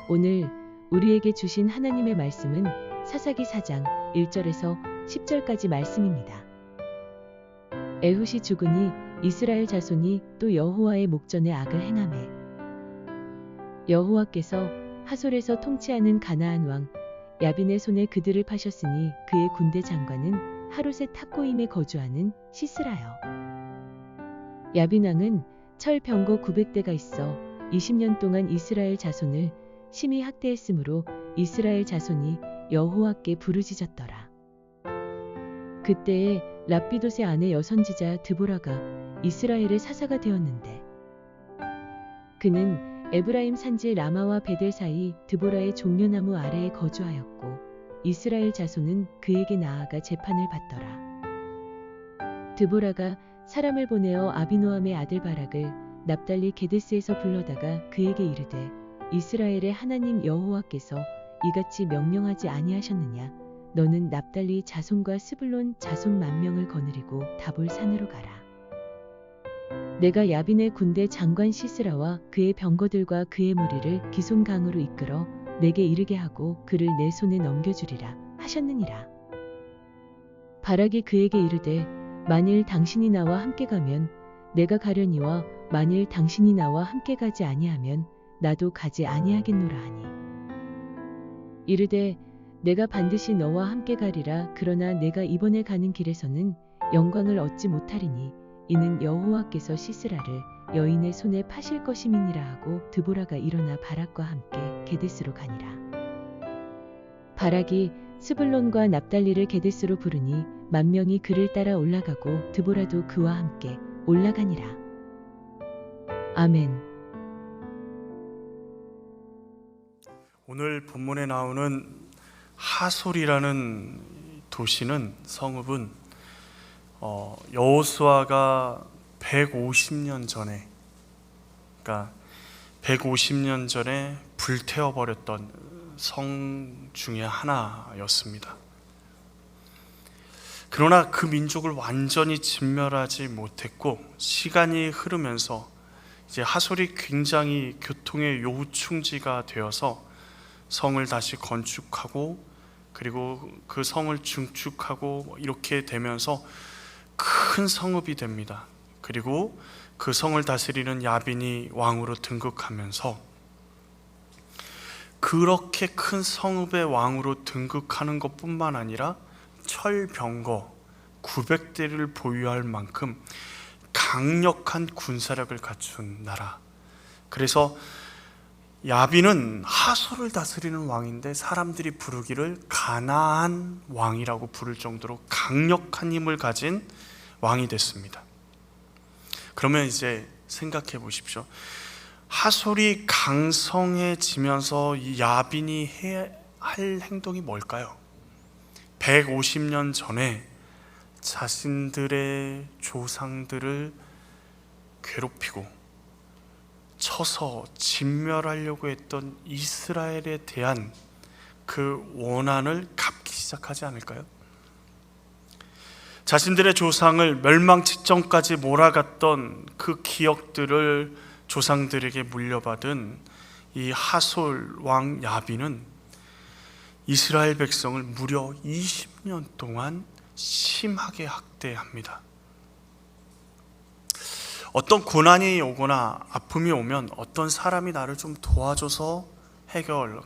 오늘 우리에게 주신 하나님의 말씀은 사사기 4장 1절에서 10절까지 말씀입니다. 에훗이 죽으니 이스라엘 자손이 또 여호와의 목전에 악을 행하매 여호와께서 하솔에서 통치하는 가나안 왕 야빈의 손에 그들을 파셨으니 그의 군대 장관은 하롯의 탁고임에 거주하는 시스라여. 야빈 왕은 철 병거 900대가 있어 20년 동안 이스라엘 자손을 심히 학대했으므로 이스라엘 자손이 여호와께 부르짖었더라. 그때에 랍비돗의 아내 여선지자 드보라가 이스라엘의 사사가 되었는데 그는 에브라임 산지 라마와 베델 사이 드보라의 종려나무 아래에 거주하였고 이스라엘 자손은 그에게 나아가 재판을 받더라. 드보라가 사람을 보내어 아비노함의 아들 바락을 납달리 게데스에서 불러다가 그에게 이르되 이스라엘의 하나님 여호와께서 이같이 명령하지 아니하셨느냐? 너는 납달리 자손과 스불론 자손 10,000명을 거느리고 다볼 산으로 가라. 내가 야빈의 군대 장관 시스라와 그의 병거들과 그의 무리를 기손 강으로 이끌어 내게 이르게 하고 그를 내 손에 넘겨주리라 하셨느니라. 바락이 그에게 이르되 만일 당신이 나와 함께 가면 내가 가려니와 만일 당신이 나와 함께 가지 아니하면 나도 가지 아니하겠노라 하니 이르되 내가 반드시 너와 함께 가리라. 그러나 내가 이번에 가는 길에서는 영광을 얻지 못하리니 이는 여호와께서 시스라를 여인의 손에 파실 것임이니라 하고 드보라가 일어나 바락과 함께 게데스로 가니라. 바락이 스불론과 납달리를 게데스로 부르니 10,000명이 그를 따라 올라가고 드보라도 그와 함께 올라가니라. 아멘. 오늘 본문에 나오는 하솔이라는 도시는 성읍은 여호수아가 150년 전에 그러니까 150년 전에 불태워버렸던 성 중에 하나였습니다. 그러나 그 민족을 완전히 진멸하지 못했고 시간이 흐르면서 이제 하솔이 굉장히 교통의 요충지가 되어서 성을 다시 건축하고 그리고 그 성을 증축하고 이렇게 되면서 큰 성읍이 됩니다. 그리고 그 성을 다스리는 야빈이 왕으로 등극하면서 그렇게 큰 성읍의 왕으로 등극하는 것뿐만 아니라 철병거 900대를 보유할 만큼 강력한 군사력을 갖춘 나라. 그래서 야빈은 하솔을 다스리는 왕인데 사람들이 부르기를 가나안 왕이라고 부를 정도로 강력한 힘을 가진 왕이 됐습니다. 그러면 이제 생각해 보십시오. 하솔이 강성해지면서 이 야빈이 해야 할 행동이 뭘까요? 150년 전에 자신들의 조상들을 괴롭히고 쳐서 진멸하려고 했던 이스라엘에 대한 그 원한을 갚기 시작하지 않을까요? 자신들의 조상을 멸망 직전까지 몰아갔던 그 기억들을 조상들에게 물려받은 이 하솔 왕 야빈은 이스라엘 백성을 무려 20년 동안 심하게 학대합니다. 어떤 고난이 오거나 아픔이 오면 어떤 사람이 나를 좀 도와줘서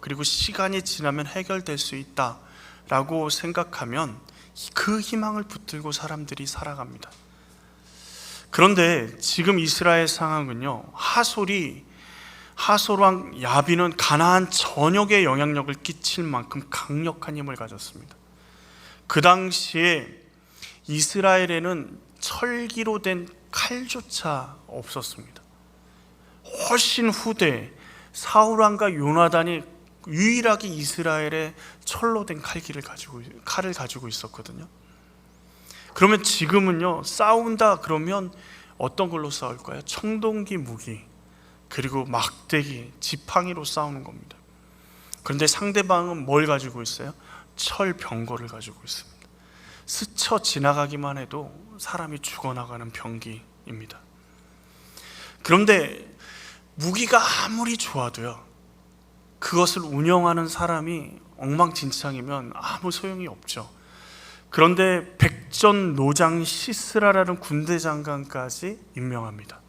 그리고 시간이 지나면 해결될 수 있다라고 생각하면 그 희망을 붙들고 사람들이 살아갑니다. 그런데 지금 이스라엘 상황은요, 하솔 왕 야빈은 가나안 전역에 영향력을 끼칠 만큼 강력한 힘을 가졌습니다. 그 당시에 이스라엘에는 철기로 된 칼조차 없었습니다. 훨씬 후대 사울 왕과 요나단이 유일하게 이스라엘에 철로 된 칼을 가지고 있었거든요. 그러면 지금은요, 싸운다 그러면 어떤 걸로 싸울까요? 청동기 무기, 그리고 막대기, 지팡이로 싸우는 겁니다. 그런데 상대방은 뭘 가지고 있어요? 철 병거를 가지고 있습니다. 스쳐 지나가기만 해도 사람이 죽어나가는 병기입니다. 그런데 무기가 아무리 좋아도요, 그것을 운영하는 사람이 엉망진창이면 아무 소용이 없죠. 그런데 백전노장 시스라라는 군대 장관까지 임명합니다.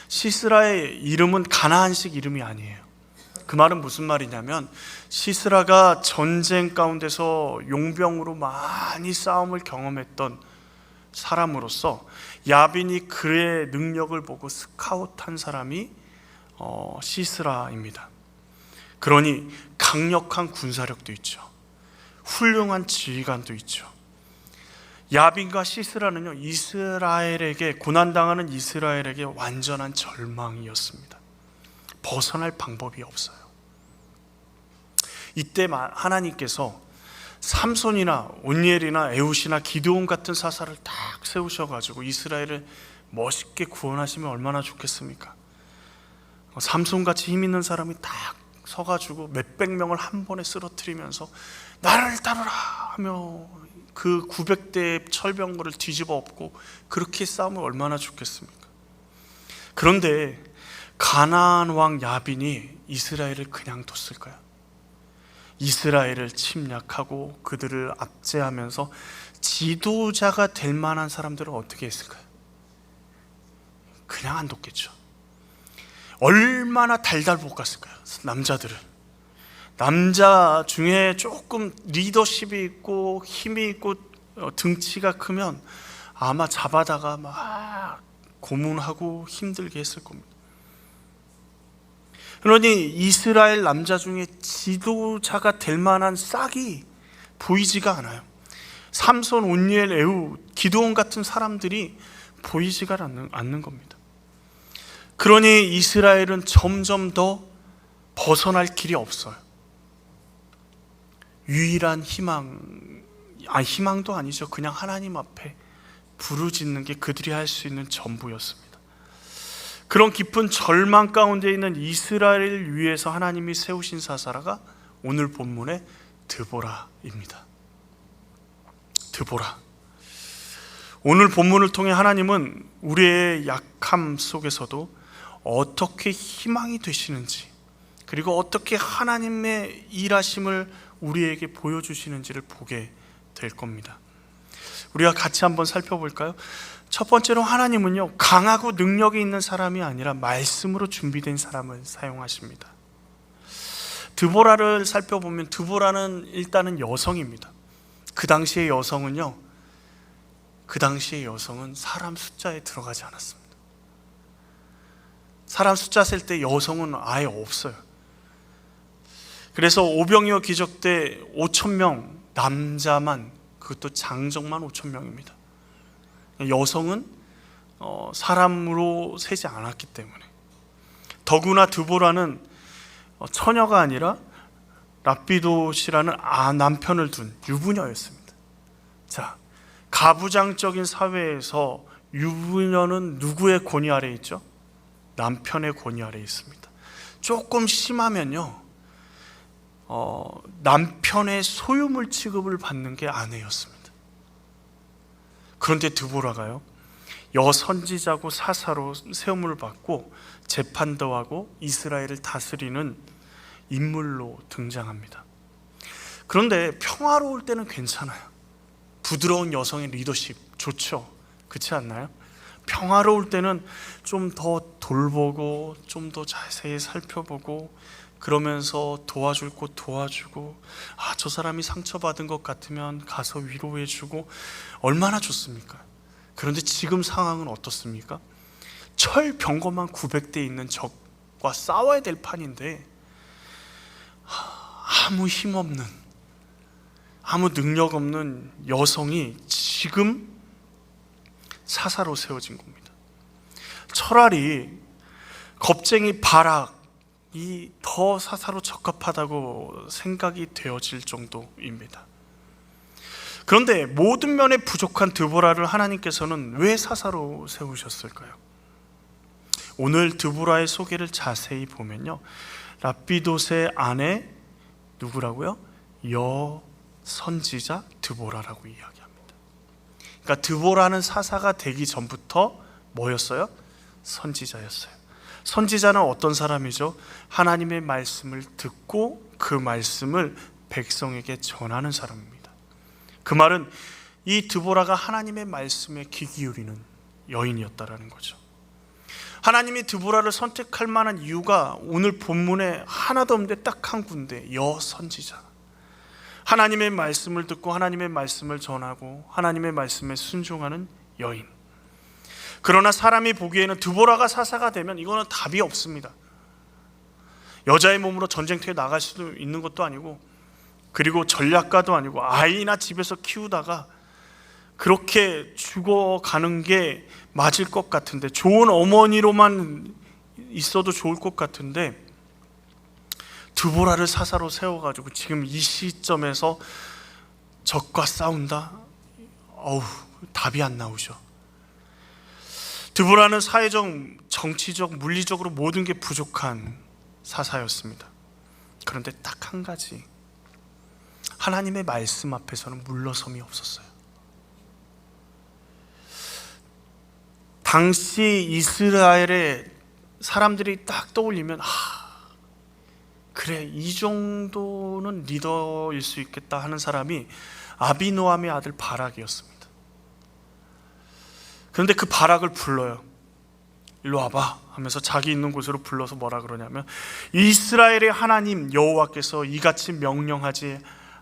시스라의 이름은 가나안식 이름이 아니에요. 그 말은 무슨 말이냐면, 시스라가 전쟁 가운데서 용병으로 많이 싸움을 경험했던 사람으로서 야빈이 그의 능력을 보고 스카웃한 사람이 시스라입니다. 그러니 강력한 군사력도 있죠. 훌륭한 지휘관도 있죠. 야빈과 시스라는요, 이스라엘에게, 고난당하는 이스라엘에게 완전한 절망이었습니다. 벗어날 방법이 없어요. 이때 하나님께서 삼손이나 온니엘이나 에훗이나 기드온 같은 사사를 딱 세우셔가지고 이스라엘을 멋있게 구원하시면 얼마나 좋겠습니까? 삼손같이 힘 있는 사람이 딱 서가지고 몇백 명을 한 번에 쓰러뜨리면서 나를 따르라 하며 그 900대의 철병거를 뒤집어 엎고 그렇게 싸우면 얼마나 좋겠습니까? 그런데 가나안 왕 야빈이 이스라엘을 그냥 뒀을까요? 이스라엘을 침략하고 그들을 압제하면서 지도자가 될 만한 사람들은 어떻게 했을까요? 그냥 안 뒀겠죠. 얼마나 달달 볶았을까요? 남자들을. 남자 중에 조금 리더십이 있고 힘이 있고 등치가 크면 아마 잡아다가 막 고문하고 힘들게 했을 겁니다. 그러니 이스라엘 남자 중에 지도자가 될 만한 싹이 보이지가 않아요. 삼손, 온니엘, 에훗, 기드온 같은 사람들이 보이지가 않는 겁니다. 그러니 이스라엘은 점점 더 벗어날 길이 없어요. 유일한 희망도 아니죠. 그냥 하나님 앞에 부르짖는 게 그들이 할 수 있는 전부였습니다. 그런 깊은 절망 가운데 있는 이스라엘을 위해서 하나님이 세우신 사사라가 오늘 본문의 드보라입니다. 드보라. 오늘 본문을 통해 하나님은 우리의 약함 속에서도 어떻게 희망이 되시는지, 그리고 어떻게 하나님의 일하심을 우리에게 보여주시는지를 보게 될 겁니다. 우리가 같이 한번 살펴볼까요? 첫 번째로 하나님은요, 강하고 능력이 있는 사람이 아니라 말씀으로 준비된 사람을 사용하십니다. 드보라를 살펴보면 드보라는 일단은 여성입니다. 그 당시의 여성은 사람 숫자에 들어가지 않았습니다. 사람 숫자 셀 때 여성은 아예 없어요. 그래서 오병이어 기적 때 5,000명 남자만, 그것도 장정만 5,000명입니다. 여성은 사람으로 세지 않았기 때문에. 더구나 드보라는 처녀가 아니라 랍비도시라는 남편을 둔 유부녀였습니다. 자, 가부장적인 사회에서 유부녀는 누구의 권위 아래에 있죠? 남편의 권위 아래에 있습니다. 조금 심하면요, 남편의 소유물 취급을 받는 게 아내였습니다. 그런데 드보라가요, 여선지자고 사사로 세움을 받고 재판도 하고 이스라엘을 다스리는 인물로 등장합니다. 그런데 평화로울 때는 괜찮아요. 부드러운 여성의 리더십 좋죠. 그렇지 않나요? 평화로울 때는 좀 더 돌보고 좀 더 자세히 살펴보고 그러면서 도와줄 곳 도와주고, 저 사람이 상처받은 것 같으면 가서 위로해주고, 얼마나 좋습니까? 그런데 지금 상황은 어떻습니까? 철병거만 900대 있는 적과 싸워야 될 판인데 아무 힘없는, 아무 능력 없는 여성이 지금 사사로 세워진 겁니다. 차라리 겁쟁이 바락이 더 사사로 적합하다고 생각이 되어질 정도입니다. 그런데 모든 면에 부족한 드보라를 하나님께서는 왜 사사로 세우셨을까요? 오늘 드보라의 소개를 자세히 보면요, 랍비도세 아내 누구라고요? 여선지자 드보라라고 이야기합니다. 그러니까 드보라는 사사가 되기 전부터 뭐였어요? 선지자였어요. 선지자는 어떤 사람이죠? 하나님의 말씀을 듣고 그 말씀을 백성에게 전하는 사람입니다. 그 말은 이 드보라가 하나님의 말씀에 귀 기울이는 여인이었다라는 거죠. 하나님이 드보라를 선택할 만한 이유가 오늘 본문에 하나도 없는데 딱 한 군데, 여선지자. 하나님의 말씀을 듣고 하나님의 말씀을 전하고 하나님의 말씀에 순종하는 여인. 그러나 사람이 보기에는 드보라가 사사가 되면 이거는 답이 없습니다. 여자의 몸으로 전쟁터에 나갈 수도 있는 것도 아니고, 그리고 전략가도 아니고, 아이나 집에서 키우다가 그렇게 죽어가는 게 맞을 것 같은데, 좋은 어머니로만 있어도 좋을 것 같은데, 드보라를 사사로 세워가지고 지금 이 시점에서 적과 싸운다? 답이 안 나오죠. 드보라는 사회적, 정치적, 물리적으로 모든 게 부족한 사사였습니다. 그런데 딱 한 가지, 하나님의 말씀 앞에서는 물러섬이 없었어요. 당시 이스라엘의 사람들이 딱 떠올리면 그래, 이 정도는 리더일 수 있겠다 하는 사람이 아비노함의 아들 바락이었습니다. 그런데 그 바락을 불러요. 일로 와봐 하면서 자기 있는 곳으로 불러서 뭐라 그러냐면, 이스라엘의 하나님 여호와께서 이같이 명령하지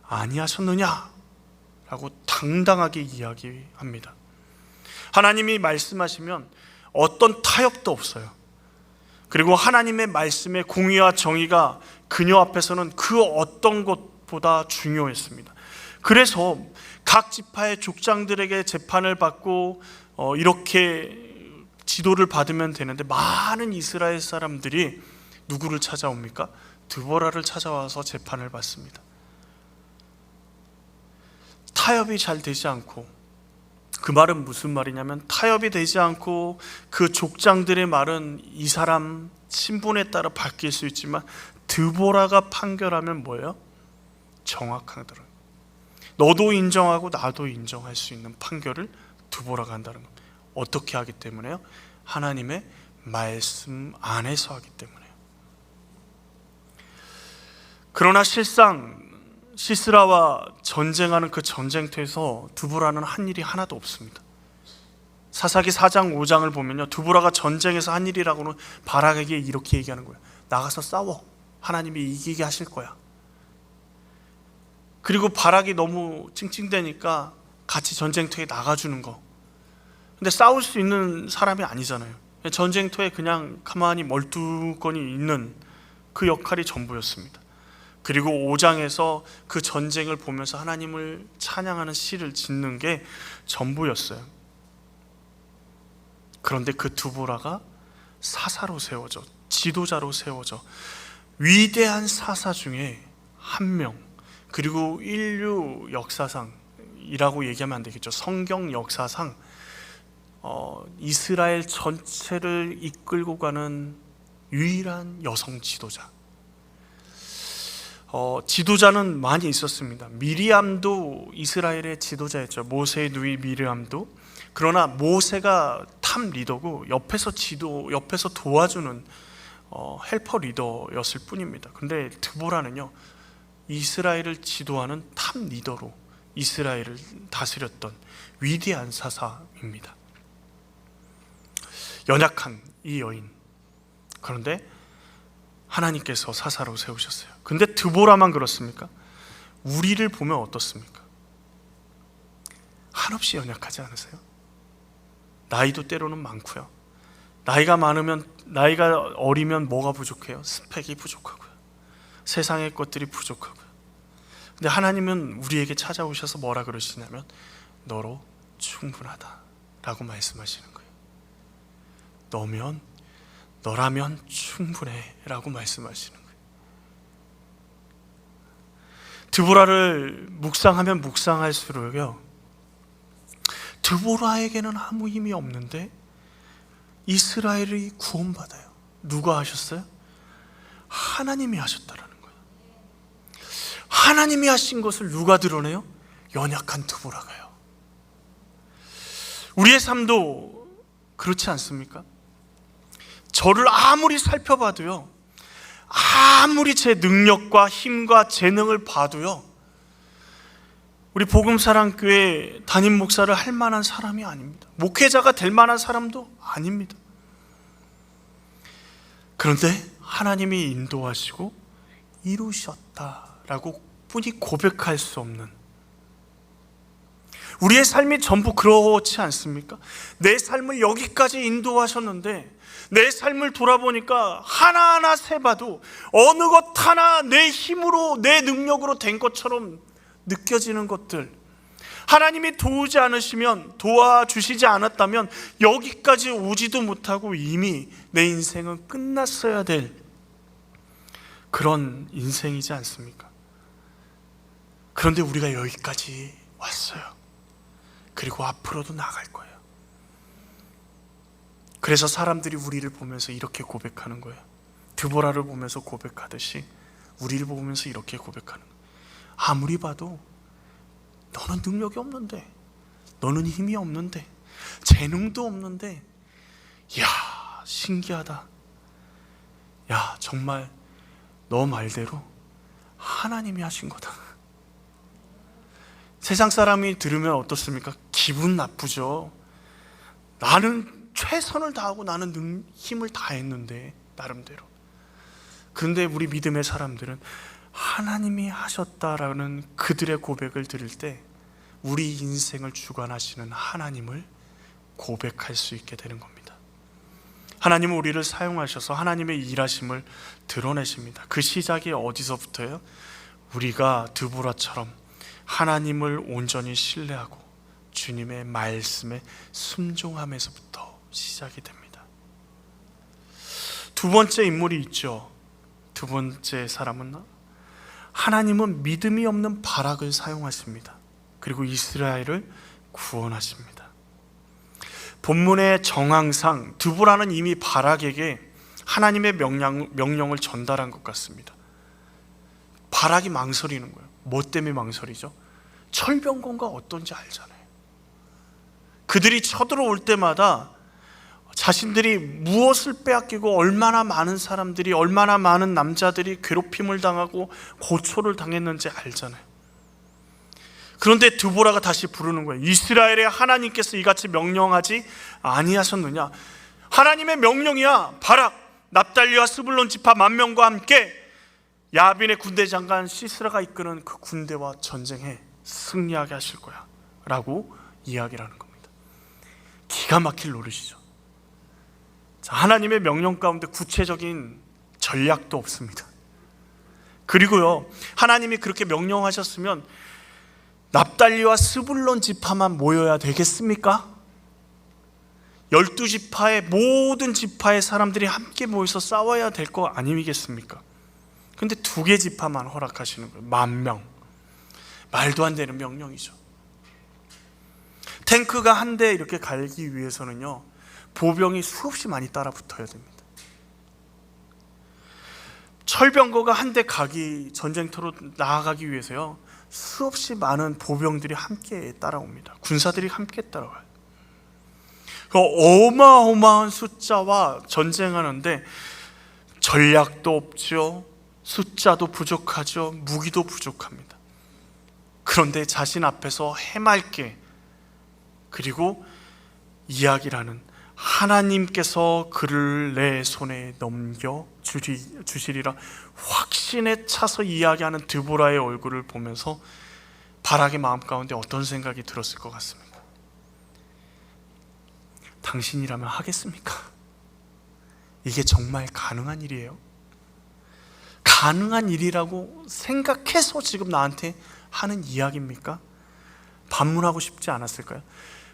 아니하셨느냐 라고 당당하게 이야기합니다. 하나님이 말씀하시면 어떤 타협도 없어요. 그리고 하나님의 말씀의 공의와 정의가 그녀 앞에서는 그 어떤 것보다 중요했습니다. 그래서 각 지파의 족장들에게 재판을 받고 이렇게 지도를 받으면 되는데, 많은 이스라엘 사람들이 누구를 찾아옵니까? 드보라를 찾아와서 재판을 받습니다. 타협이 잘 되지 않고, 그 말은 무슨 말이냐면, 타협이 되지 않고 그 족장들의 말은 이 사람 신분에 따라 바뀔 수 있지만 드보라가 판결하면 뭐예요? 정확하더라고요. 너도 인정하고 나도 인정할 수 있는 판결을 드보라가 한다는 겁니다. 어떻게 하기 때문에요? 하나님의 말씀 안에서 하기 때문에요. 그러나 실상 시스라와 전쟁하는 그 전쟁터에서 드보라는 한 일이 하나도 없습니다. 사사기 4장 5장을 보면요, 드보라가 전쟁에서 한 일이라고는 바락에게 이렇게 얘기하는 거예요. 나가서 싸워. 하나님이 이기게 하실 거야. 그리고 바락이 너무 찡찡대니까 같이 전쟁터에 나가주는 거. 근데 싸울 수 있는 사람이 아니잖아요. 전쟁터에 그냥 가만히 멀뚱거니 있는 그 역할이 전부였습니다. 그리고 5장에서 그 전쟁을 보면서 하나님을 찬양하는 시를 짓는 게 전부였어요. 그런데 그 드보라가 사사로 세워져, 지도자로 세워져, 위대한 사사 중에 한 명, 그리고 인류 역사상이라고 얘기하면 안 되겠죠. 성경 역사상 이스라엘 전체를 이끌고 가는 유일한 여성 지도자. 지도자는 많이 있었습니다. 미리암도 이스라엘의 지도자였죠. 모세의 누이 미리암도. 그러나 모세가 탑 리더고 옆에서 도와주는 헬퍼 리더였을 뿐입니다. 근데 드보라는요, 이스라엘을 지도하는 탑 리더로 이스라엘을 다스렸던 위대한 사사입니다. 연약한 이 여인. 그런데 하나님께서 사사로 세우셨어요. 근데 드보라만 그렇습니까? 우리를 보면 어떻습니까? 한없이 연약하지 않으세요? 나이도 때로는 많고요. 나이가 어리면 뭐가 부족해요? 스펙이 부족하고요. 세상의 것들이 부족하고요. 근데 하나님은 우리에게 찾아오셔서 뭐라 그러시냐면, 너로 충분하다 라고 말씀하시는 거예요. 너라면 충분해 라고 말씀하시는 거예요. 드보라를 묵상하면 묵상할수록요, 드보라에게는 아무 힘이 없는데 이스라엘이 구원받아요. 누가 하셨어요? 하나님이 하셨다라는 거예요. 하나님이 하신 것을 누가 드러내요? 연약한 드보라가요. 우리의 삶도 그렇지 않습니까? 저를 아무리 살펴봐도요, 아무리 제 능력과 힘과 재능을 봐도요, 우리 복음사랑교회 담임 목사를 할 만한 사람이 아닙니다. 목회자가 될 만한 사람도 아닙니다. 그런데 하나님이 인도하시고 이루셨다라고 뿐이 고백할 수 없는, 우리의 삶이 전부 그렇지 않습니까? 내 삶을 여기까지 인도하셨는데 내 삶을 돌아보니까 하나하나 세봐도 어느 것 하나 내 힘으로, 내 능력으로 된 것처럼 느껴지는 것들, 하나님이 도와주시지 않았다면 여기까지 오지도 못하고 이미 내 인생은 끝났어야 될 그런 인생이지 않습니까? 그런데 우리가 여기까지 왔어요. 그리고 앞으로도 나갈 거예요. 그래서 사람들이 우리를 보면서 이렇게 고백하는 거예요. 드보라를 보면서 고백하듯이 우리를 보면서 이렇게 고백하는 거예요. 아무리 봐도 너는 능력이 없는데, 너는 힘이 없는데, 재능도 없는데, 이야, 신기하다. 야, 정말 너 말대로 하나님이 하신 거다. 세상 사람이 들으면 어떻습니까? 기분 나쁘죠. 나는 최선을 다하고 나는 힘을 다했는데, 나름대로. 그런데 우리 믿음의 사람들은 하나님이 하셨다라는 그들의 고백을 들을 때 우리 인생을 주관하시는 하나님을 고백할 수 있게 되는 겁니다. 하나님은 우리를 사용하셔서 하나님의 일하심을 드러내십니다. 그 시작이 어디서부터예요? 우리가 드보라처럼 하나님을 온전히 신뢰하고 주님의 말씀에 순종함에서부터 시작이 됩니다. 두 번째 인물이 있죠. 두 번째 사람은 하나님은 믿음이 없는 바락을 사용하십니다. 그리고 이스라엘을 구원하십니다. 본문의 정황상 드보라는 이미 바락에게 하나님의 명령을 전달한 것 같습니다. 바락이 망설이는 거예요. 뭐 때문에 망설이죠? 철병권과 어떤지 알잖아요. 그들이 쳐들어올 때마다 자신들이 무엇을 빼앗기고 얼마나 많은 사람들이, 얼마나 많은 남자들이 괴롭힘을 당하고 고초를 당했는지 알잖아요. 그런데 드보라가 다시 부르는 거예요. 이스라엘의 하나님께서 이같이 명령하지 아니하셨느냐? 하나님의 명령이야. 바락, 납달리와 스불론 지파 10,000명과 함께 야빈의 군대 장관 시스라가 이끄는 그 군대와 전쟁해 승리하게 하실 거야 라고 이야기를 하는 겁니다. 기가 막힐 노릇이죠. 자, 하나님의 명령 가운데 구체적인 전략도 없습니다. 그리고요, 하나님이 그렇게 명령하셨으면 납달리와 스불론 지파만 모여야 되겠습니까? 12지파의 모든 지파의 사람들이 함께 모여서 싸워야 될 거 아니겠습니까? 근데 2개 지파만 허락하시는 거예요. 10,000명. 말도 안 되는 명령이죠. 탱크가 한 대 이렇게 가기 위해서는요, 보병이 수없이 많이 따라 붙어야 됩니다. 철병거가 한 대 전쟁터로 나아가기 위해서요, 수없이 많은 보병들이 함께 따라옵니다. 군사들이 함께 따라와요. 그 어마어마한 숫자와 전쟁하는데 전략도 없죠, 숫자도 부족하죠, 무기도 부족합니다. 그런데 자신 앞에서 해맑게, 그리고 이야기를 하는 하나님께서 그를 내 손에 넘겨 주시리라 확신에 차서 이야기하는 드보라의 얼굴을 보면서 바락의 마음 가운데 어떤 생각이 들었을 것 같습니까? 당신이라면 하겠습니까? 이게 정말 가능한 일이에요? 가능한 일이라고 생각해서 지금 나한테 하는 이야기입니까? 반문하고 싶지 않았을까요?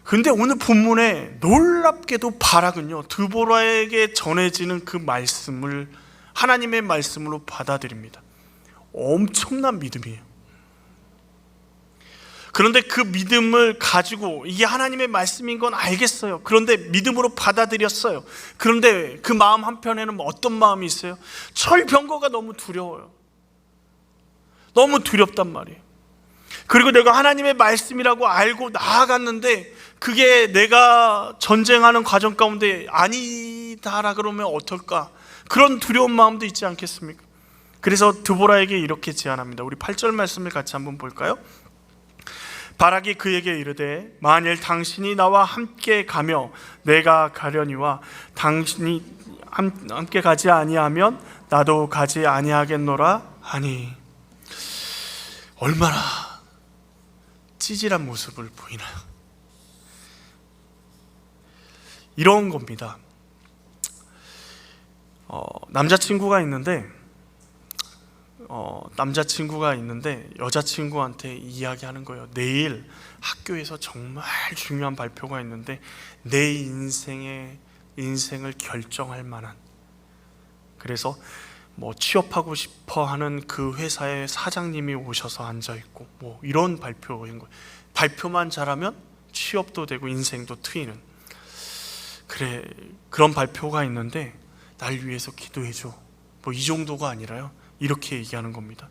근데 오늘 본문에 놀랍게도 바락은요, 드보라에게 전해지는 그 말씀을 하나님의 말씀으로 받아들입니다. 엄청난 믿음이에요. 그런데 그 믿음을 가지고 이게 하나님의 말씀인 건 알겠어요. 그런데 믿음으로 받아들였어요. 그런데 그 마음 한편에는 어떤 마음이 있어요? 철병거가 너무 두려워요. 너무 두렵단 말이에요. 그리고 내가 하나님의 말씀이라고 알고 나아갔는데 그게 내가 전쟁하는 과정 가운데 아니다라 그러면 어떨까? 그런 두려운 마음도 있지 않겠습니까? 그래서 드보라에게 이렇게 제안합니다. 우리 8절 말씀을 같이 한번 볼까요? 바락이 그에게 이르되 만일 당신이 나와 함께 가며 내가 가려니와 당신이 함께 가지 아니하면 나도 가지 아니하겠노라 하니. 얼마나 찌질한 모습을 보이나요? 이런 겁니다. 남자친구가 있는데 여자친구한테 이야기하는 거예요. 내일 학교에서 정말 중요한 발표가 있는데 내 인생을 결정할 만한, 그래서 뭐 취업하고 싶어 하는 그 회사의 사장님이 오셔서 앉아 있고 뭐 이런 발표인 거예요. 발표만 잘하면 취업도 되고 인생도 트이는, 그래 그런 발표가 있는데 날 위해서 기도해줘, 뭐 이 정도가 아니라요, 이렇게 얘기하는 겁니다.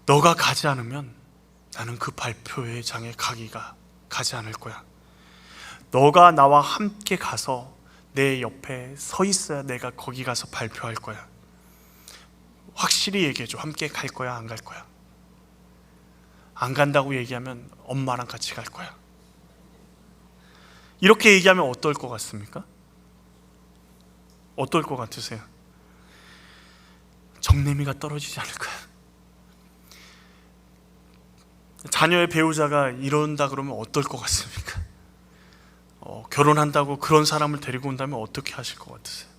너가 가지 않으면 나는 그 발표회장에 가지 않을 거야. 너가 나와 함께 가서 내 옆에 서 있어야 내가 거기 가서 발표할 거야. 확실히 얘기해줘. 함께 갈 거야, 안 갈 거야? 안 간다고 얘기하면 엄마랑 같이 갈 거야. 이렇게 얘기하면 어떨 것 같습니까? 어떨 것 같으세요? 정내미가 떨어지지 않을까요? 자녀의 배우자가 이런다 그러면 어떨 것 같습니까? 결혼한다고 그런 사람을 데리고 온다면 어떻게 하실 것 같으세요?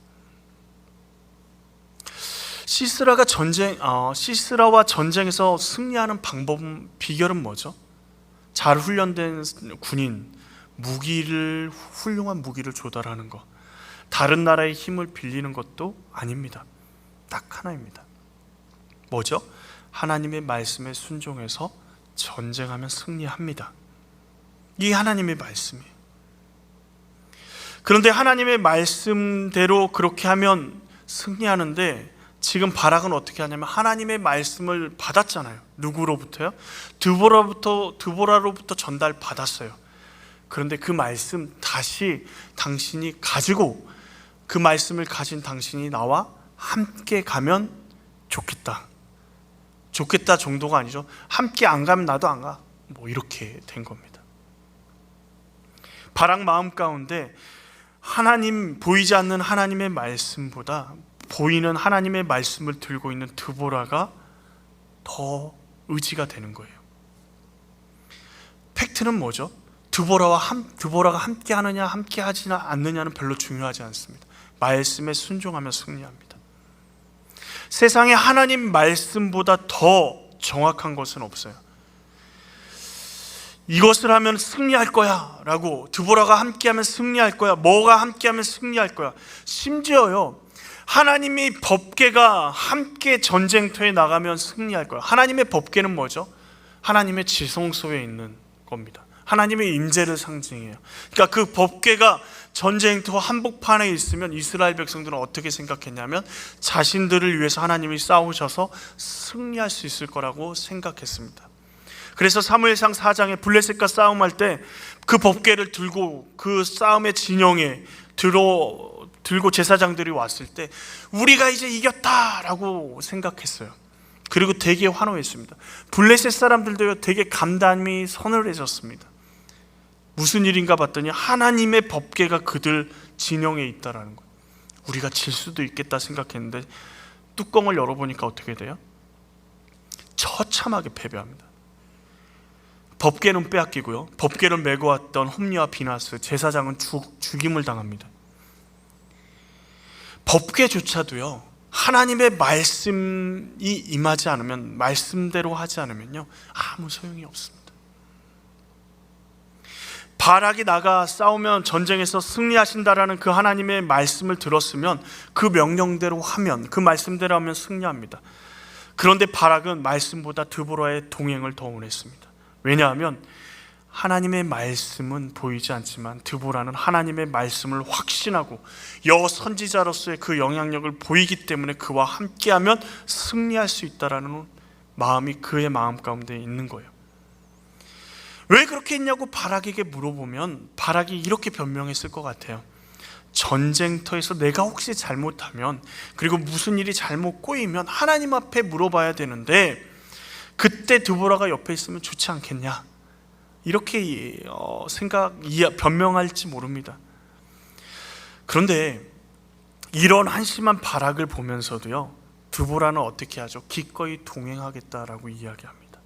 시스라와 전쟁에서 승리하는 비결은 뭐죠? 잘 훈련된 군인, 훌륭한 무기를 조달하는 것, 다른 나라의 힘을 빌리는 것도 아닙니다. 딱 하나입니다. 뭐죠? 하나님의 말씀에 순종해서 전쟁하면 승리합니다. 이게 하나님의 말씀이에요. 그런데 하나님의 말씀대로 그렇게 하면 승리하는데, 지금 바락은 어떻게 하냐면 하나님의 말씀을 받았잖아요. 누구로부터요? 드보라로부터 전달받았어요. 그런데 그 말씀 다시 당신이 가지고, 그 말씀을 가진 당신이 나와 함께 가면 좋겠다 정도가 아니죠. 함께 안 가면 나도 안 가, 뭐 이렇게 된 겁니다. 바락 마음 가운데 보이지 않는 하나님의 말씀보다 보이는 하나님의 말씀을 들고 있는 드보라가 더 의지가 되는 거예요. 팩트는 뭐죠? 드보라가 함께 하느냐 함께 하지 않느냐는 별로 중요하지 않습니다. 말씀에 순종하며 승리합니다. 세상에 하나님 말씀보다 더 정확한 것은 없어요. 이것을 하면 승리할 거야 라고, 드보라가 함께하면 승리할 거야, 뭐가 함께하면 승리할 거야, 심지어요 하나님의 법궤가 함께 전쟁터에 나가면 승리할 거야. 하나님의 법궤는 뭐죠? 하나님의 지성소에 있는 겁니다. 하나님의 임재를 상징해요. 그러니까 그 법궤가 전쟁터 한복판에 있으면 이스라엘 백성들은 어떻게 생각했냐면 자신들을 위해서 하나님이 싸우셔서 승리할 수 있을 거라고 생각했습니다. 그래서 사무엘상 4장에 블레셋과 싸움할 때 그 법궤를 들고 그 싸움의 진영에 들고 제사장들이 왔을 때 우리가 이제 이겼다라고 생각했어요. 그리고 되게 환호했습니다. 블레셋 사람들도 되게 감담이 서늘해졌습니다. 무슨 일인가 봤더니 하나님의 법궤가 그들 진영에 있다라는 거예요. 우리가 질 수도 있겠다 생각했는데 뚜껑을 열어보니까 어떻게 돼요? 처참하게 패배합니다. 법궤는 빼앗기고요, 법궤를 메고 왔던 홈리와 비나스 제사장은 죽임을 당합니다. 법궤조차도요 하나님의 말씀이 임하지 않으면, 말씀대로 하지 않으면요 아무 소용이 없습니다. 바락이 나가 싸우면 전쟁에서 승리하신다라는 그 하나님의 말씀을 들었으면 그 명령대로 하면, 그 말씀대로 하면 승리합니다. 그런데 바락은 말씀보다 드보라의 동행을 더 원했습니다. 왜냐하면 하나님의 말씀은 보이지 않지만 드보라는 하나님의 말씀을 확신하고 여선지자로서의 그 영향력을 보이기 때문에 그와 함께하면 승리할 수 있다라는 마음이 그의 마음 가운데 있는 거예요. 왜 그렇게 했냐고 바락에게 물어보면 바락이 이렇게 변명했을 것 같아요. 전쟁터에서 내가 혹시 잘못하면, 그리고 무슨 일이 잘못 꼬이면 하나님 앞에 물어봐야 되는데 그때 드보라가 옆에 있으면 좋지 않겠냐, 이렇게 변명할지 모릅니다. 그런데 이런 한심한 바락을 보면서도요, 드보라는 어떻게 하죠? 기꺼이 동행하겠다라고 이야기합니다.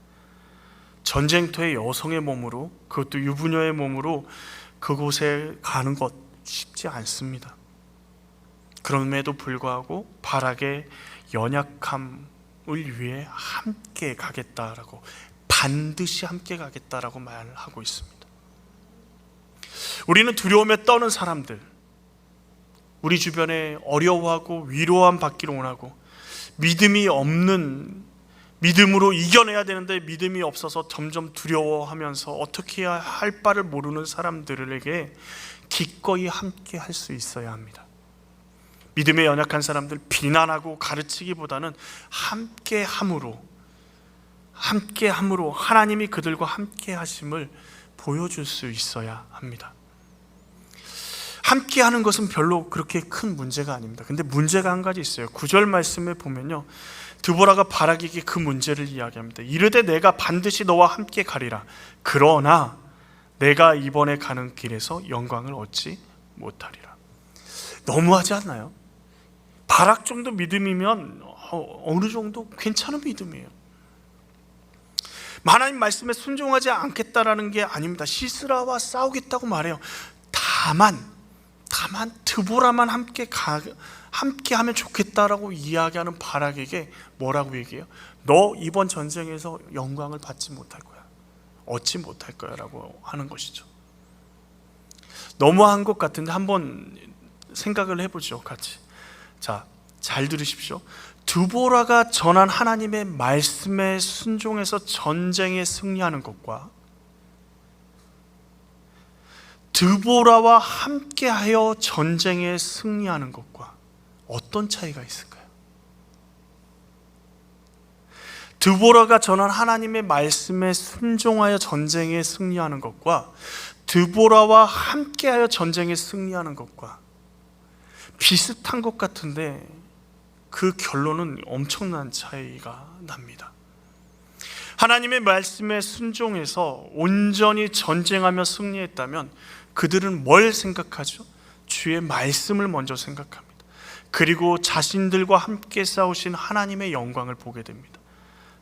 전쟁터의 여성의 몸으로, 그것도 유부녀의 몸으로 그곳에 가는 것 쉽지 않습니다. 그럼에도 불구하고 바락의 연약함을 위해 함께 가겠다라고, 반드시 함께 가겠다라고 말하고 있습니다. 우리는 두려움에 떠는 사람들, 우리 주변에 어려워하고 위로함 받기를 원하고 믿음이 없는, 믿음으로 이겨내야 되는데 믿음이 없어서 점점 두려워하면서 어떻게 해야 할 바를 모르는 사람들에게 기꺼이 함께 할 수 있어야 합니다. 믿음에 연약한 사람들 비난하고 가르치기보다는 함께함으로 하나님이 그들과 함께 하심을 보여줄 수 있어야 합니다. 함께 하는 것은 별로 그렇게 큰 문제가 아닙니다. 근데 문제가 한 가지 있어요. 9절 말씀에 보면요, 드보라가 바락에게 그 문제를 이야기합니다. 이르되 내가 반드시 너와 함께 가리라. 그러나 내가 이번에 가는 길에서 영광을 얻지 못하리라. 너무하지 않나요? 바락 정도 믿음이면 어느 정도 괜찮은 믿음이에요. 하나님 말씀에 순종하지 않겠다라는 게 아닙니다. 시스라와 싸우겠다고 말해요. 다만 드보라만 함께 하면 좋겠다라고 이야기하는 바락에게 뭐라고 얘기해요? 너 이번 전쟁에서 영광을 받지 못할 거야, 얻지 못할 거야 라고 하는 것이죠. 너무한 것 같은데 한번 생각을 해보죠, 같이. 자, 잘 들으십시오. 드보라가 전한 하나님의 말씀에 순종해서 전쟁에 승리하는 것과 드보라와 함께하여 전쟁에 승리하는 것과 어떤 차이가 있을까요? 드보라가 전한 하나님의 말씀에 순종하여 전쟁에 승리하는 것과 드보라와 함께하여 전쟁에 승리하는 것과 비슷한 것 같은데 그 결론은 엄청난 차이가 납니다. 하나님의 말씀에 순종해서 온전히 전쟁하며 승리했다면 그들은 뭘 생각하죠? 주의 말씀을 먼저 생각합니다. 그리고 자신들과 함께 싸우신 하나님의 영광을 보게 됩니다.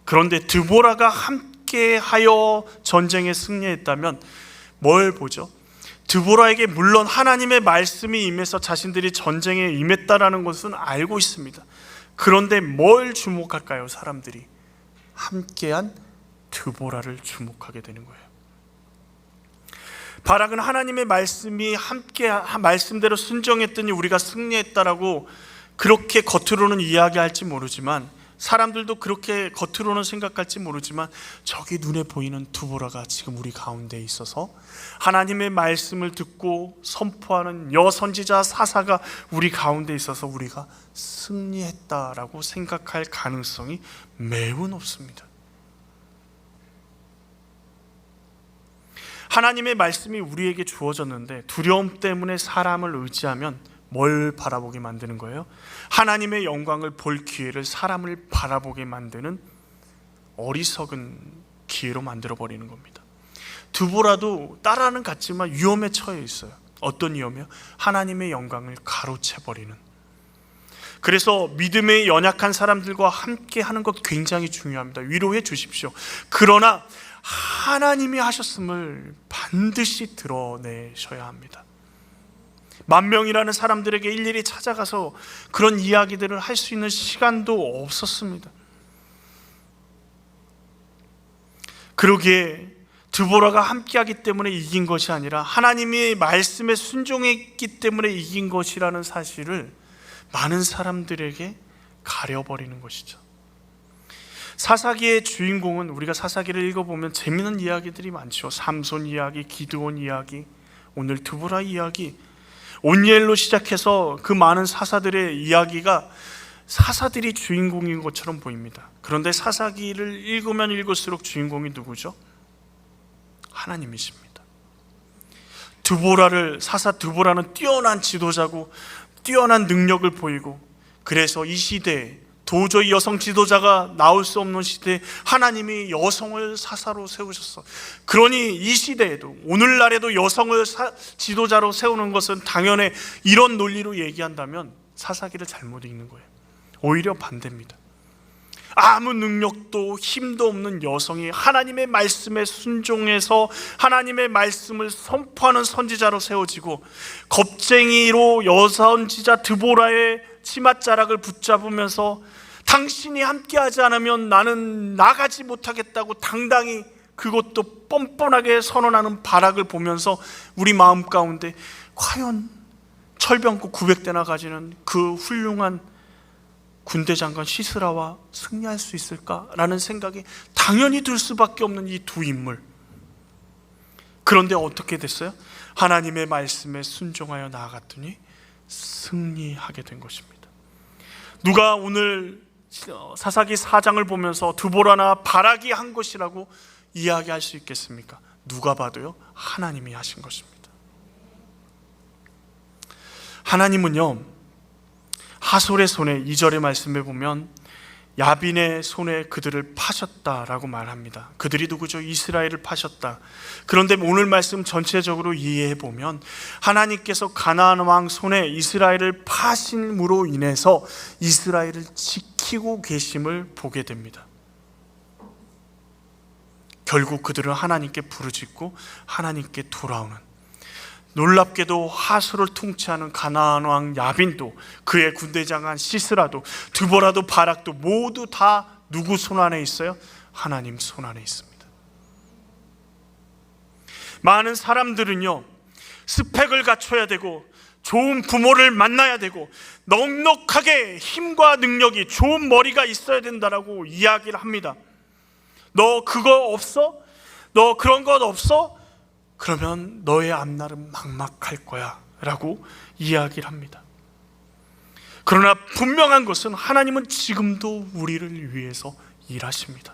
그런데 드보라가 함께하여 전쟁에 승리했다면 뭘 보죠? 드보라에게 물론 하나님의 말씀이 임해서 자신들이 전쟁에 임했다라는 것은 알고 있습니다. 그런데 뭘 주목할까요? 사람들이 함께한 드보라를 주목하게 되는 거예요. 바락은 하나님의 말씀이 함께 말씀대로 순종했더니 우리가 승리했다라고 그렇게 겉으로는 이야기할지 모르지만, 사람들도 그렇게 겉으로는 생각할지 모르지만, 저기 눈에 보이는 드보라가 지금 우리 가운데 있어서 하나님의 말씀을 듣고 선포하는 여선지자 사사가 우리 가운데 있어서 우리가 승리했다라고 생각할 가능성이 매우 높습니다. 하나님의 말씀이 우리에게 주어졌는데 두려움 때문에 사람을 의지하면 뭘 바라보게 만드는 거예요? 하나님의 영광을 볼 기회를 사람을 바라보게 만드는 어리석은 기회로 만들어버리는 겁니다. 드보라도 따라는 같지만 위험에 처해 있어요. 어떤 위험이요? 하나님의 영광을 가로채버리는. 그래서 믿음에 연약한 사람들과 함께 하는 것 굉장히 중요합니다. 위로해 주십시오. 그러나 하나님이 하셨음을 반드시 드러내셔야 합니다. 10,000명이라는 사람들에게 일일이 찾아가서 그런 이야기들을 할 수 있는 시간도 없었습니다. 그러기에 드보라가 함께하기 때문에 이긴 것이 아니라 하나님의 말씀에 순종했기 때문에 이긴 것이라는 사실을 많은 사람들에게 가려버리는 것이죠. 사사기의 주인공은, 우리가 사사기를 읽어보면 재미있는 이야기들이 많죠. 삼손 이야기, 기드온 이야기, 오늘 드보라 이야기, 온니엘로 시작해서 그 많은 사사들의 이야기가 사사들이 주인공인 것처럼 보입니다. 그런데 사사기를 읽으면 읽을수록 주인공이 누구죠? 하나님이십니다. 사사 드보라는 뛰어난 지도자고 뛰어난 능력을 보이고, 그래서 이 시대에 도저히 여성 지도자가 나올 수 없는 시대에 하나님이 여성을 사사로 세우셨어. 그러니 이 시대에도, 오늘날에도 여성을 지도자로 세우는 것은 당연히 이런 논리로 얘기한다면 사사기를 잘못 읽는 거예요. 오히려 반대입니다. 아무 능력도 힘도 없는 여성이 하나님의 말씀에 순종해서 하나님의 말씀을 선포하는 선지자로 세워지고, 겁쟁이로 여선지자 드보라의 치맛자락을 붙잡으면서 당신이 함께하지 않으면 나는 나가지 못하겠다고 당당히, 그것도 뻔뻔하게 선언하는 바락을 보면서 우리 마음 가운데 과연 철병고 900대나 가지는 그 훌륭한 군대 장관 시스라와 승리할 수 있을까라는 생각이 당연히 들 수밖에 없는 이 두 인물. 그런데 어떻게 됐어요? 하나님의 말씀에 순종하여 나아갔더니 승리하게 된 것입니다. 누가 오늘 사사기 4장을 보면서 드보라나 바락이 한 것이라고 이야기할 수 있겠습니까? 누가 봐도요, 하나님이 하신 것입니다. 하나님은요, 하솔의 손에, 2절의 말씀에 보면 야빈의 손에 그들을 파셨다라고 말합니다. 그들이 누구죠? 이스라엘을 파셨다. 그런데 오늘 말씀 전체적으로 이해해 보면 하나님께서 가나안 왕 손에 이스라엘을 파심으로 인해서 이스라엘을 지키고 계심을 보게 됩니다. 결국 그들은 하나님께 부르짖고 하나님께 돌아오는, 놀랍게도 하솔을 통치하는 가나안 왕 야빈도, 그의 군대장관 시스라도, 드보라도, 바락도 모두 다 누구 손 안에 있어요? 하나님 손 안에 있습니다. 많은 사람들은요, 스펙을 갖춰야 되고 좋은 부모를 만나야 되고 넉넉하게 힘과 능력이, 좋은 머리가 있어야 된다라고 이야기를 합니다. 너 그거 없어? 너 그런 것 없어? 그러면 너의 앞날은 막막할 거야 라고 이야기를 합니다. 그러나 분명한 것은 하나님은 지금도 우리를 위해서 일하십니다.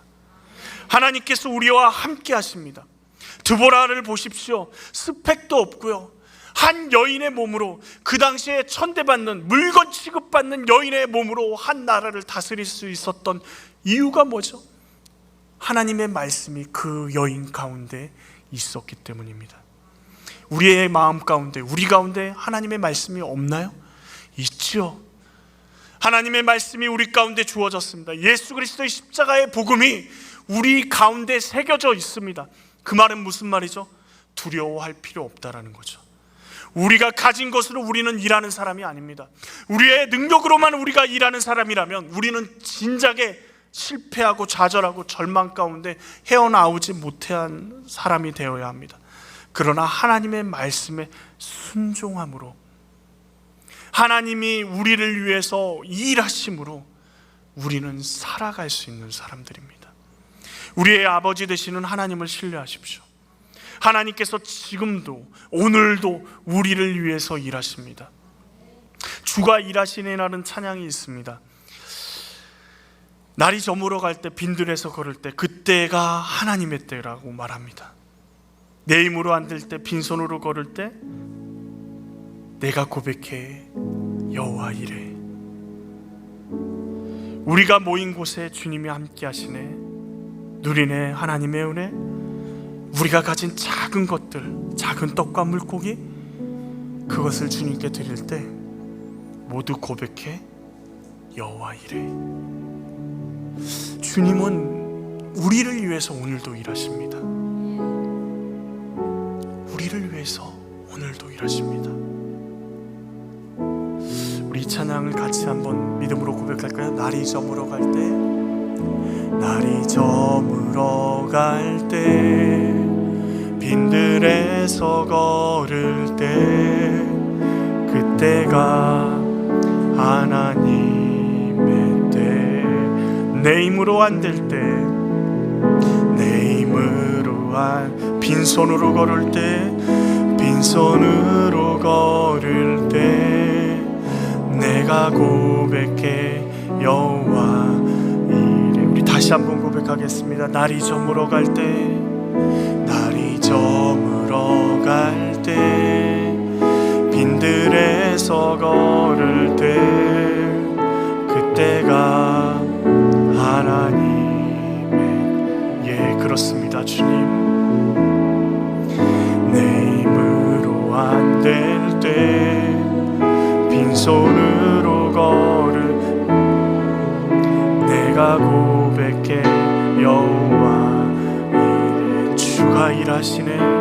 하나님께서 우리와 함께 하십니다. 드보라를 보십시오. 스펙도 없고요, 한 여인의 몸으로, 그 당시에 천대받는, 물건 취급받는 여인의 몸으로 한 나라를 다스릴 수 있었던 이유가 뭐죠? 하나님의 말씀이 그 여인 가운데 있었기 때문입니다. 우리의 마음 가운데, 우리 가운데 하나님의 말씀이 없나요? 있죠. 하나님의 말씀이 우리 가운데 주어졌습니다. 예수 그리스도의 십자가의 복음이 우리 가운데 새겨져 있습니다. 그 말은 무슨 말이죠? 두려워할 필요 없다라는 거죠. 우리가 가진 것으로 우리는 일하는 사람이 아닙니다. 우리의 능력으로만 우리가 일하는 사람이라면 우리는 진작에 실패하고 좌절하고 절망 가운데 헤어나오지 못한 사람이 되어야 합니다. 그러나 하나님의 말씀에 순종함으로, 하나님이 우리를 위해서 일하심으로 우리는 살아갈 수 있는 사람들입니다. 우리의 아버지 되시는 하나님을 신뢰하십시오. 하나님께서 지금도, 오늘도 우리를 위해서 일하십니다. 주가 일하시네라는 찬양이 있습니다. 날이 저물어 갈 때, 빈들에서 걸을 때, 그때가 하나님의 때라고 말합니다. 내 힘으로 안 될 때, 빈손으로 걸을 때 내가 고백해 여호와 이래. 우리가 모인 곳에 주님이 함께 하시네, 누리네 하나님의 은혜. 우리가 가진 작은 것들, 작은 떡과 물고기, 그것을 주님께 드릴 때 모두 고백해 여호와 이래. 주님은 우리를 위해서 오늘도 일하십니다. 우리를 위해서 오늘도 일하십니다. 우리 이 찬양을 같이 한번 믿음으로 고백할까요? 날이 저물어 갈 때, 날이 저물어 갈 때, 빈들에서 걸을 때, 그때가 하나님의 때. 내 힘으로 안 될 때, 내 힘으로 빈손으로 걸을 때, 빈손으로 걸을 때 내가 고백해 여호와 이래. 우리 다시 한번 고백하겠습니다. 날이 저물어 갈 때, 날이 저물어 갈 때, 빈들에서 걸을 때, 그때가 하나님의, 예, 그렇습니다. 주님, 내 힘으로 안 될 때, 빈손으로 걸을, 내가 고백해 여호와 이래. 주가 일하시네.